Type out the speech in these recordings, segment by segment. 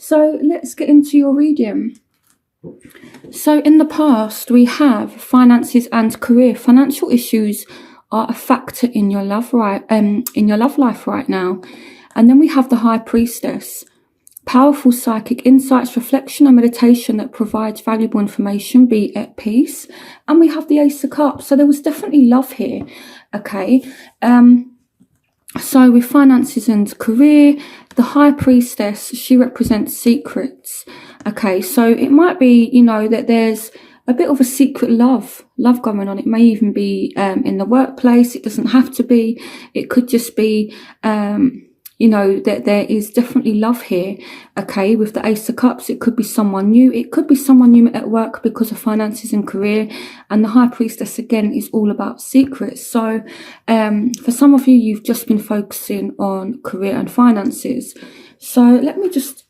So let's get into your reading. So in the past, we have finances and career. Financial issues are a factor in your love life right now. And then we have the High Priestess. Powerful psychic insights, reflection and meditation that provides valuable information, be at peace. And we have the Ace of Cups. So there was definitely love here. Okay. So with finances and career, the High Priestess, she represents secrets. Okay, so it might be, that there's a bit of a secret love going on. It may even be in the workplace. It doesn't have to be. It could just be, that there is definitely love here. Okay, with the Ace of Cups, it could be someone new. It could be someone you met at work because of finances and career. And the High Priestess, again, is all about secrets. So for some of you, you've just been focusing on career and finances. So let me just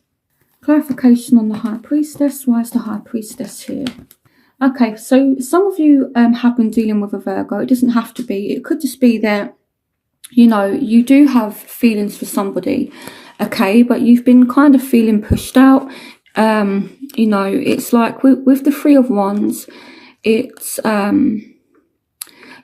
clarification on the High Priestess. Why is the High Priestess here? Okay, so some of you have been dealing with a Virgo. It doesn't have to be. It could just be that, you do have feelings for somebody, okay, but you've been kind of feeling pushed out. It's like with the Three of Wands, it's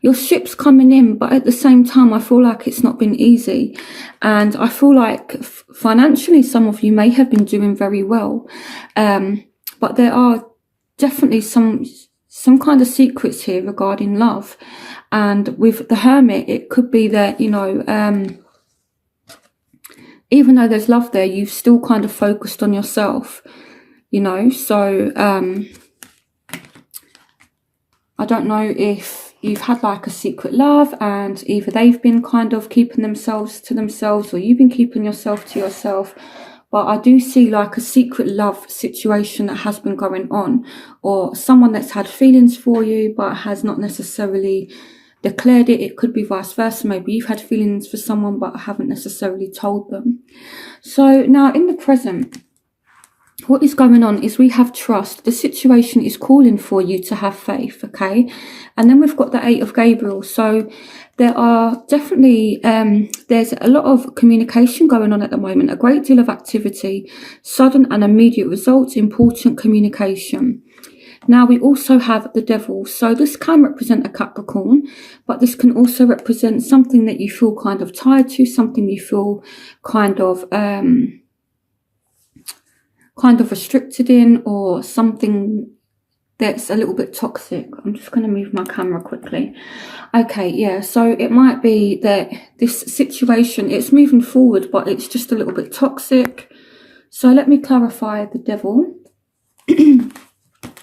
your ship's coming in, but at the same time, I feel like it's not been easy. And I feel like financially, some of you may have been doing very well. But there are definitely some kind of secrets here regarding love. And with the Hermit, it could be that, even though there's love there, you've still kind of focused on yourself, So I don't know if you've had like a secret love and either they've been kind of keeping themselves to themselves or you've been keeping yourself to yourself. But I do see like a secret love situation that has been going on, or someone that's had feelings for you but has not necessarily declared it. It could be vice versa. Maybe you've had feelings for someone but haven't necessarily told them. So now in the present, what is going on is we have trust. The situation is calling for you to have faith, okay? And then we've got the Eight of Gabriel. So there are definitely, there's a lot of communication going on at the moment, a great deal of activity, sudden and immediate results, important communication. Now we also have the Devil. So this can represent a Capricorn, but this can also represent something that you feel kind of tied to, something you feel kind of restricted in, or something that's a little bit toxic. I'm just going to move my camera quickly. Okay, yeah, so it might be that this situation, it's moving forward, but it's just a little bit toxic. So let me clarify the Devil.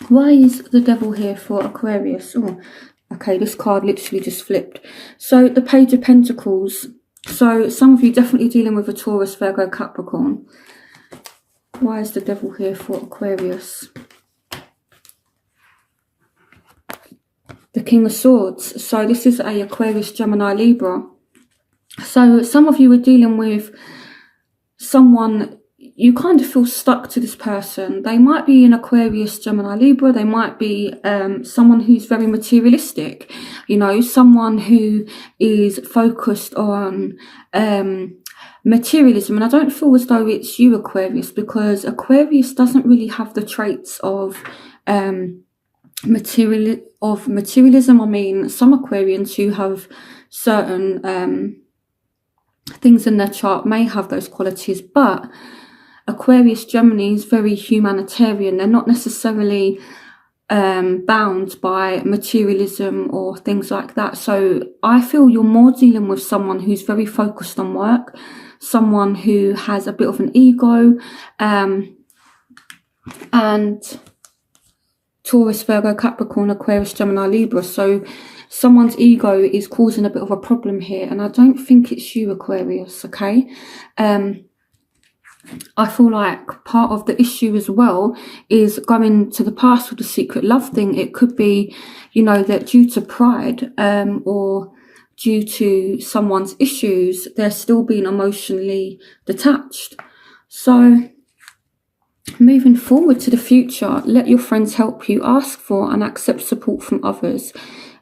Why is the Devil here for Aquarius? Oh, okay, this card literally just flipped. So the Page of Pentacles. So some of you definitely dealing with a Taurus, Virgo, Capricorn. Why is the Devil here for Aquarius? The King of Swords. So this is a Aquarius, Gemini, Libra. So some of you are dealing with someone, you kind of feel stuck to this person. They might be an Aquarius, Gemini, Libra. They might be someone who's very materialistic. Someone who is focused on materialism. And I don't feel as though it's you, Aquarius, because Aquarius doesn't really have the traits of materialism. I mean, some Aquarians who have certain things in their chart may have those qualities, but Aquarius, Gemini is very humanitarian. They're not necessarily bound by materialism or things like that. So I feel you're more dealing with someone who's very focused on work, someone who has a bit of an ego, and Taurus, Virgo, Capricorn, Aquarius, Gemini, Libra. So someone's ego is causing a bit of a problem here, and I don't think it's you, Aquarius, okay? I feel like part of the issue as well is going to the past with the secret love thing. It could be, that due to pride or due to someone's issues, they're still being emotionally detached. So moving forward to the future, let your friends help you, ask for and accept support from others.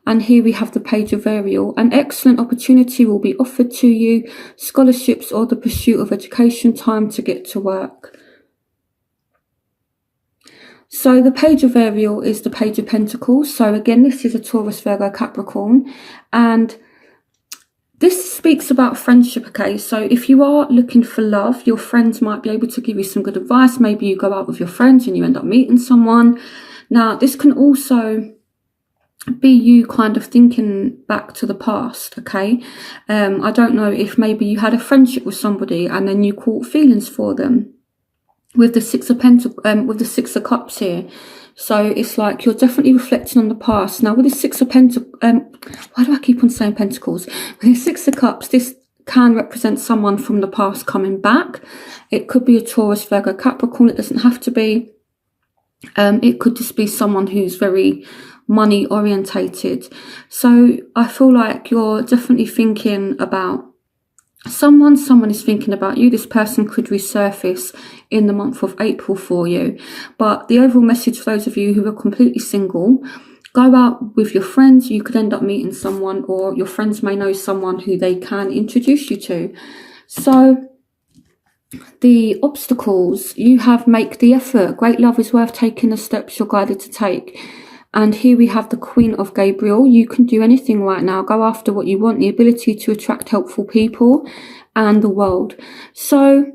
And here we have the Page of Ariel. An excellent opportunity will be offered to you. Scholarships or the pursuit of education. Time to get to work. So the Page of Ariel is the Page of Pentacles. So again, this is a Taurus, Virgo, Capricorn. And this speaks about friendship, okay? So if you are looking for love, your friends might be able to give you some good advice. Maybe you go out with your friends and you end up meeting someone. Now, this can also be you kind of thinking back to the past, okay? I don't know if maybe you had a friendship with somebody and then you caught feelings for them. With the Six of Cups here. So it's like you're definitely reflecting on the past. Now with the Six of Pentacles, why do I keep on saying Pentacles? With the Six of Cups, this can represent someone from the past coming back. It could be a Taurus, Virgo, Capricorn. It doesn't have to be. It could just be someone who's very money orientated. So I feel like you're definitely thinking about someone is thinking about you. This person could resurface in the month of April for you. But the overall message for those of you who are completely single, go out with your friends. You could end up meeting someone, or your friends may know someone who they can introduce you to. So the obstacles, you have make the effort. Great love is worth taking the steps you're guided to take. And here we have the Queen of Gabriel. You can do anything right now. Go after what you want. The ability to attract helpful people and the world. So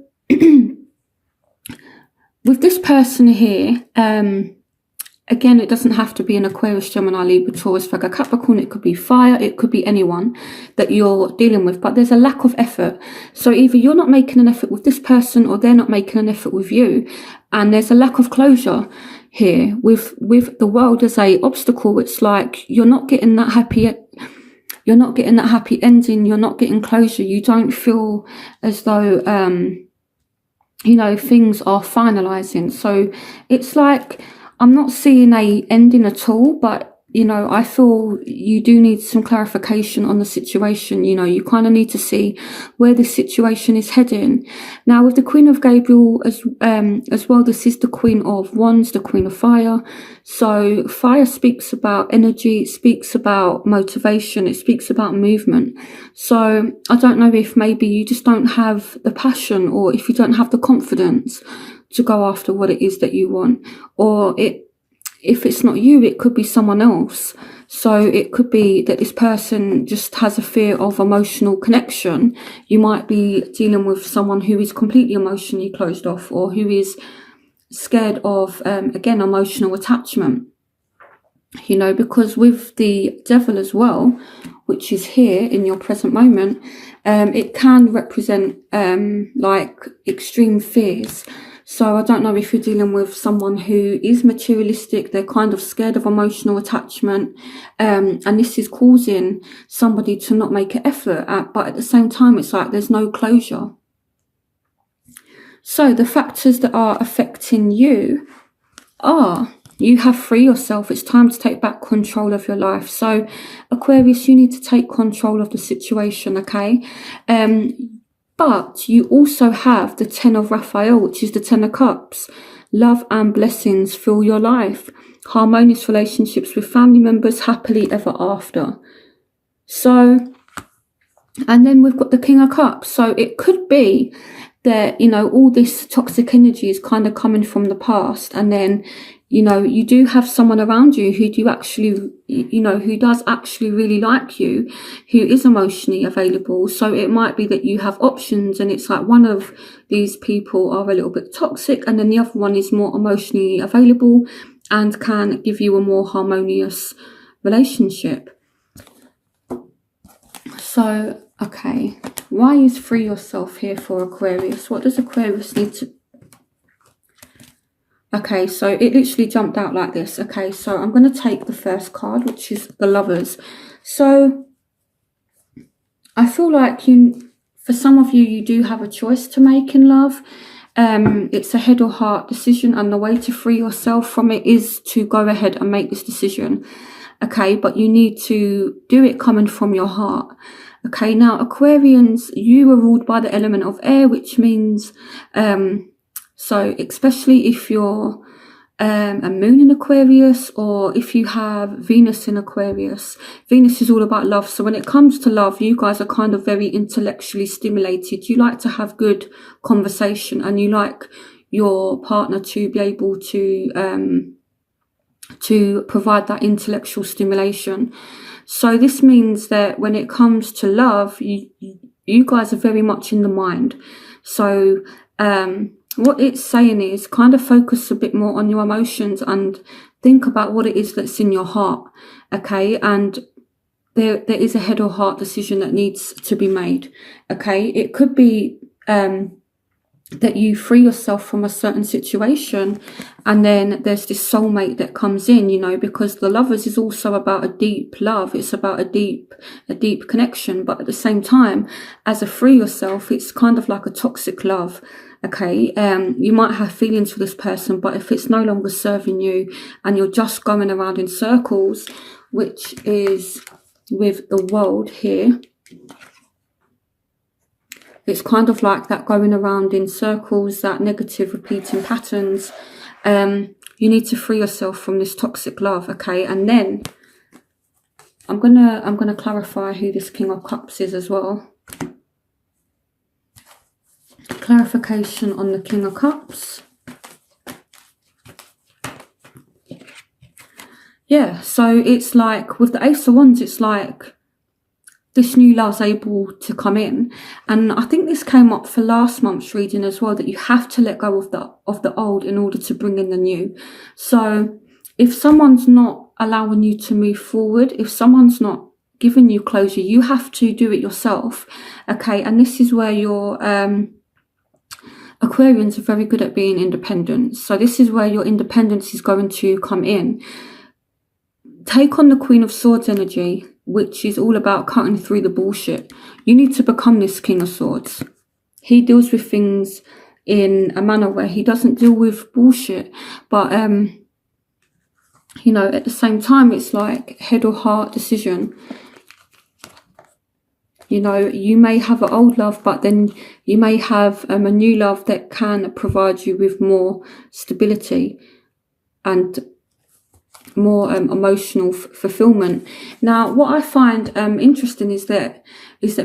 with this person here, again, it doesn't have to be an Aquarius, Gemini, Libra, Taurus, Virgo, Capricorn. It could be fire. It could be anyone that you're dealing with. But there's a lack of effort. So either you're not making an effort with this person, or they're not making an effort with you. And there's a lack of closure here. With the world as a obstacle, it's like you're not getting that happy ending. You're not getting closure. You don't feel as though things are finalizing. So it's like I'm not seeing a ending at all, but I feel you do need some clarification on the situation. You kind of need to see where the situation is heading. Now, with the Queen of Gabriel as well, this is the Queen of Wands, the Queen of Fire. So fire speaks about energy, it speaks about motivation, it speaks about movement. So I don't know if maybe you just don't have the passion, or if you don't have the confidence to go after what it is that you want, or if it's not you, it could be someone else. So it could be that this person just has a fear of emotional connection. You might be dealing with someone who is completely emotionally closed off, or who is scared of, again, emotional attachment. Because with the Devil as well, which is here in your present moment, it can represent like extreme fears. So I don't know if you're dealing with someone who is materialistic. They're kind of scared of emotional attachment. And this is causing somebody to not make an effort but at the same time, it's like there's no closure. So the factors that are affecting you are, you have free yourself. It's time to take back control of your life. So Aquarius, you need to take control of the situation, okay? But you also have the Ten of Raphael, which is the Ten of Cups. Love and blessings fill your life. Harmonious relationships with family members, happily ever after. So, and then we've got the King of Cups. So it could be that, all this toxic energy is kind of coming from the past. And then, you do have someone around you who who does actually really like you, who is emotionally available. So it might be that you have options, and it's like one of these people are a little bit toxic, and then the other one is more emotionally available and can give you a more harmonious relationship. So, okay, why is free yourself here for Aquarius? What does Aquarius need to... Okay, so it literally jumped out like this. Okay, so I'm going to take the first card, which is the Lovers. So I feel like for some of you, you do have a choice to make in love. It's a head or heart decision, and the way to free yourself from it is to go ahead and make this decision. Okay, but you need to do it coming from your heart. Okay, now Aquarians, you are ruled by the element of air, which means... So especially if you're a moon in Aquarius, or if you have Venus in Aquarius. Venus is all about love. So when it comes to love, you guys are kind of very intellectually stimulated. You like to have good conversation, and you like, your partner to be able to provide that intellectual stimulation. So this means that when it comes to love, you guys are very much in the mind. So what it's saying is kind of focus a bit more on your emotions and think about what it is that's in your heart, okay? And there is a head or heart decision that needs to be made, okay? It could be that you free yourself from a certain situation, and then there's this soulmate that comes in, you know, because the Lovers is also about a deep love. It's about a deep connection, but at the same time, as a free yourself, it's kind of like a toxic love, okay? You might have feelings for this person, but if it's no longer serving you and you're just going around in circles, which is with the World here, it's kind of like that going around in circles, that negative repeating patterns. You need to free yourself from this toxic love, okay? And then I'm gonna clarify who this King of Cups is as well. Clarification on the King of Cups. Yeah, so it's like with the Ace of Wands, it's like this new love's able to come in. And I think this came up for last month's reading as well, that you have to let go of the old in order to bring in the new. So if someone's not allowing you to move forward, if someone's not giving you closure, you have to do it yourself, okay? And this is where your Aquarians are very good at being independent. So this is where your independence is going to come in. Take on the Queen of Swords energy, which is all about cutting through the bullshit. You need to become this King of Swords. He deals with things in a manner where he doesn't deal with bullshit. But, you know, at the same time, it's like head or heart decision. You know, you may have an old love, but then you may have a new love that can provide you with more stability and more emotional fulfillment. Now, what I find interesting is that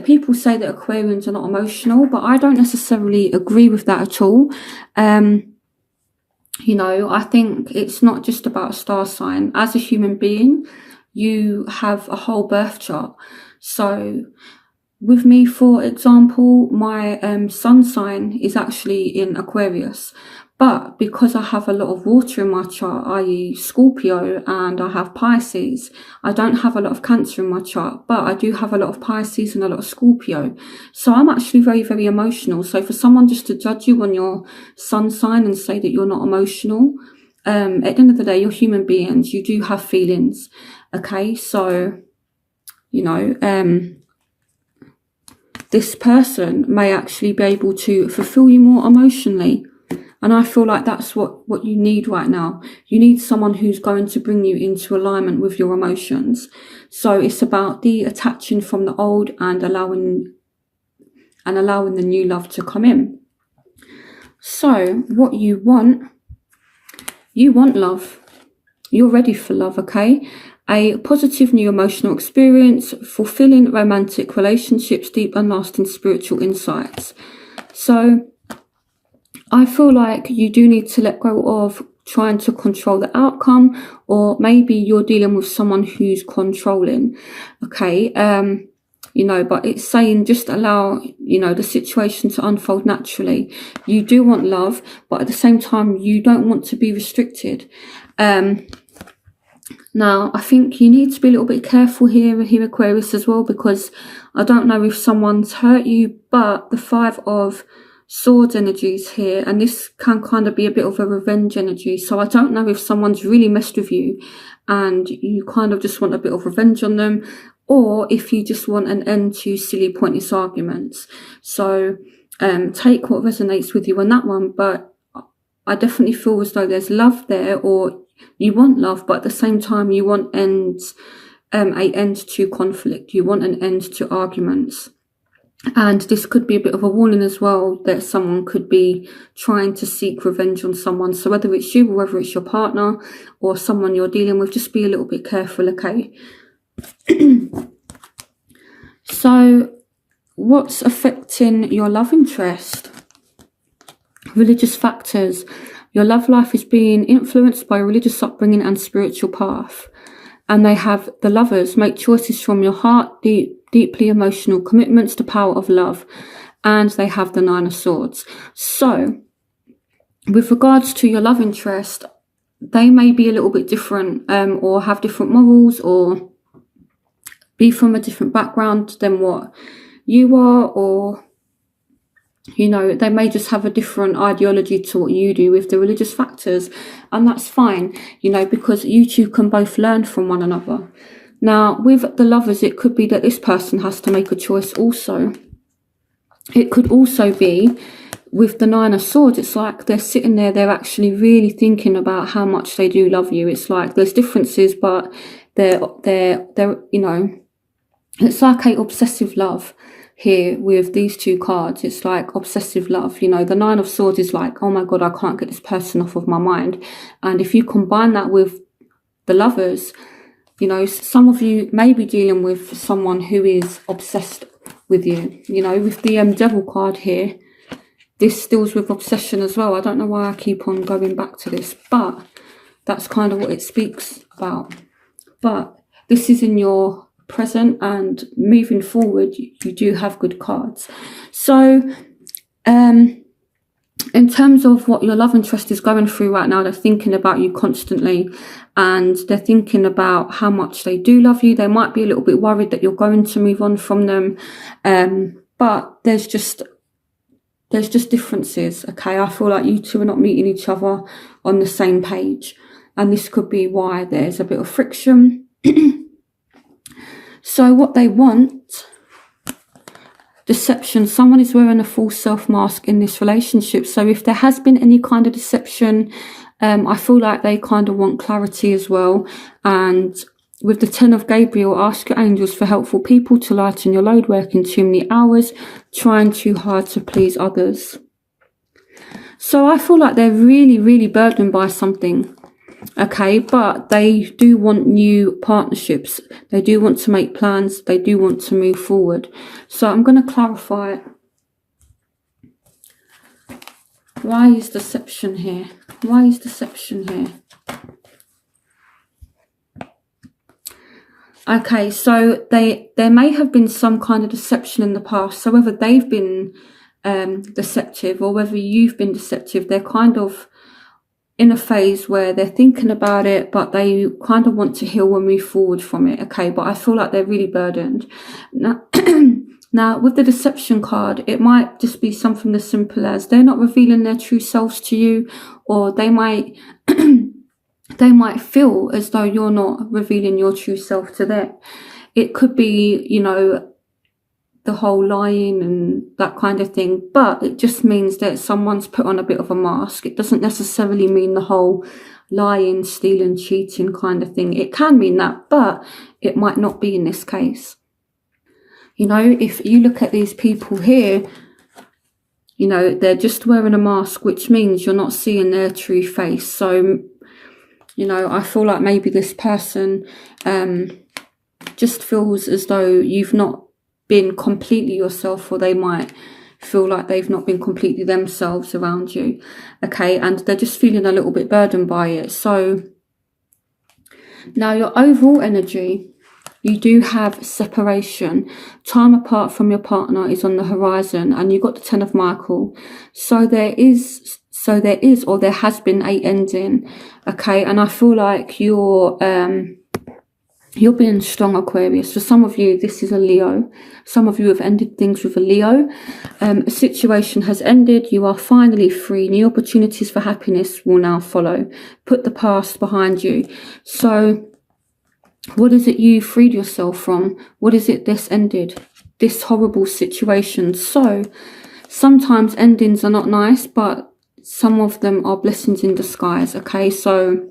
people say that Aquarians are not emotional, but I don't necessarily agree with that at all. You know, I think it's not just about a star sign. As a human being, you have a whole birth chart. So with me, for example, my sun sign is actually in Aquarius. But because I have a lot of water in my chart, i.e. Scorpio, and I have Pisces, I don't have a lot of Cancer in my chart, but I do have a lot of Pisces and a lot of Scorpio. So I'm actually very, very emotional. So for someone just to judge you on your sun sign and say that you're not emotional, at the end of the day, you're human beings. You do have feelings, okay? So, you know, this person may actually be able to fulfill you more emotionally. And I feel like that's what you need right now. You need someone who's going to bring you into alignment with your emotions. So it's about detaching from the old and allowing the new love to come in. So what you want love. You're ready for love, okay? A positive new emotional experience, fulfilling romantic relationships, deep and lasting spiritual insights. So I feel like you do need to let go of trying to control the outcome, or maybe you're dealing with someone who's controlling, okay? You know, but it's saying just allow, you know, the situation to unfold naturally. You do want love, but at the same time, you don't want to be restricted. Now, I think you need to be a little bit careful here, Aquarius, as well, because I don't know if someone's hurt you, but the Five of Swords energies here, and this can kind of be a bit of a revenge energy. So I don't know if someone's really messed with you and you kind of just want a bit of revenge on them, or if you just want an end to silly pointless arguments. So take what resonates with you on that one, but I definitely feel as though there's love there, or you want love, but at the same time you want an end to conflict. You want an end to arguments. And this could be a bit of a warning as well, that someone could be trying to seek revenge on someone. So whether it's you or whether it's your partner or someone you're dealing with, just be a little bit careful, okay? So what's affecting your love interest? Religious factors. Your love life is being influenced by religious upbringing and spiritual path. And they have the Lovers. Make choices from your heart, deeply emotional commitments, the power of love. And they have the Nine of Swords. So, with regards to your love interest, they may be a little bit different, or have different morals, or be from a different background than what you are, or, you know, they may just have a different ideology to what you do with the religious factors, and that's fine, you know, because you two can both learn from one another. Now, with the Lovers, it could be that this person has to make a choice also. It could also be with the Nine of Swords, it's like they're sitting there, they're actually really thinking about how much they do love you. It's like there's differences, but they're you know, it's like a obsessive love here with these two cards. It's like obsessive love, you know. The Nine of Swords is like, oh my God, I can't get this person off of my mind. And if you combine that with the Lovers, you know, some of you may be dealing with someone who is obsessed with you, you know, with the Devil card here. This deals with obsession as well. I don't know why I keep on going back to this, but that's kind of what it speaks about. But this is in your present, and moving forward, you do have good cards. So, in terms of what your love interest is going through right now, they're thinking about you constantly, and they're thinking about how much they do love you. They might be a little bit worried that you're going to move on from them, but there's just differences, okay? I feel like you two are not meeting each other on the same page, and this could be why there's a bit of friction. So what they want, deception. Someone is wearing a false self mask in this relationship. So if there has been any kind of deception, I feel like they kind of want clarity as well. And with the Ten of Gabriel, ask your angels for helpful people to lighten your load, working too many hours, trying too hard to please others. So I feel like they're really, really burdened by something, okay? But they do want new partnerships. They do want to make plans. They do want to move forward. So I'm going to clarify it. Why is deception here? Why is deception here? Okay, so there may have been some kind of deception in the past. So whether they've been deceptive or whether you've been deceptive, they're kind of in a phase where they're thinking about it, but they kind of want to heal and move forward from it. Okay, but I feel like they're really burdened. Now, with the deception card, it might just be something as simple as they're not revealing their true selves to you, or they might they might feel as though you're not revealing your true self to them. It could be, you know, the whole lying and that kind of thing, but it just means that someone's put on a bit of a mask. It doesn't necessarily mean the whole lying, stealing, cheating kind of thing. It can mean that, but it might not be in this case. You know, if you look at these people here, you know, they're just wearing a mask, which means you're not seeing their true face. So, you know, I feel like maybe this person just feels as though you've not been completely yourself, or they might feel like they've not been completely themselves around you, okay? And they're just feeling a little bit burdened by it. So now your overall energy, you do have separation. Time apart from your partner is on the horizon, and you've got the Ten of Michael. So there is or there has been a ending, okay? And I feel like you're being strong, Aquarius. For some of you, this is a Leo. Some of you have ended things with a Leo. A situation has ended. You are finally free. New opportunities for happiness will now follow. Put the past behind you. So what is it you freed yourself from? What is it this ended? This horrible situation. So sometimes endings are not nice, but some of them are blessings in disguise, okay? So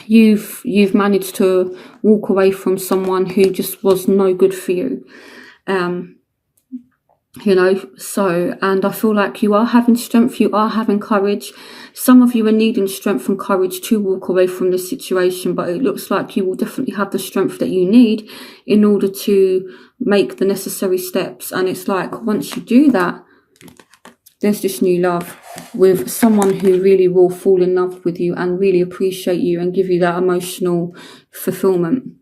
you've managed to walk away from someone who just was no good for you, you know. So, and I feel like you are having strength, you are having courage. Some of you are needing strength and courage to walk away from this situation, but it looks like you will definitely have the strength that you need in order to make the necessary steps. And it's like once you do that, there's this new love with someone who really will fall in love with you and really appreciate you and give you that emotional fulfillment.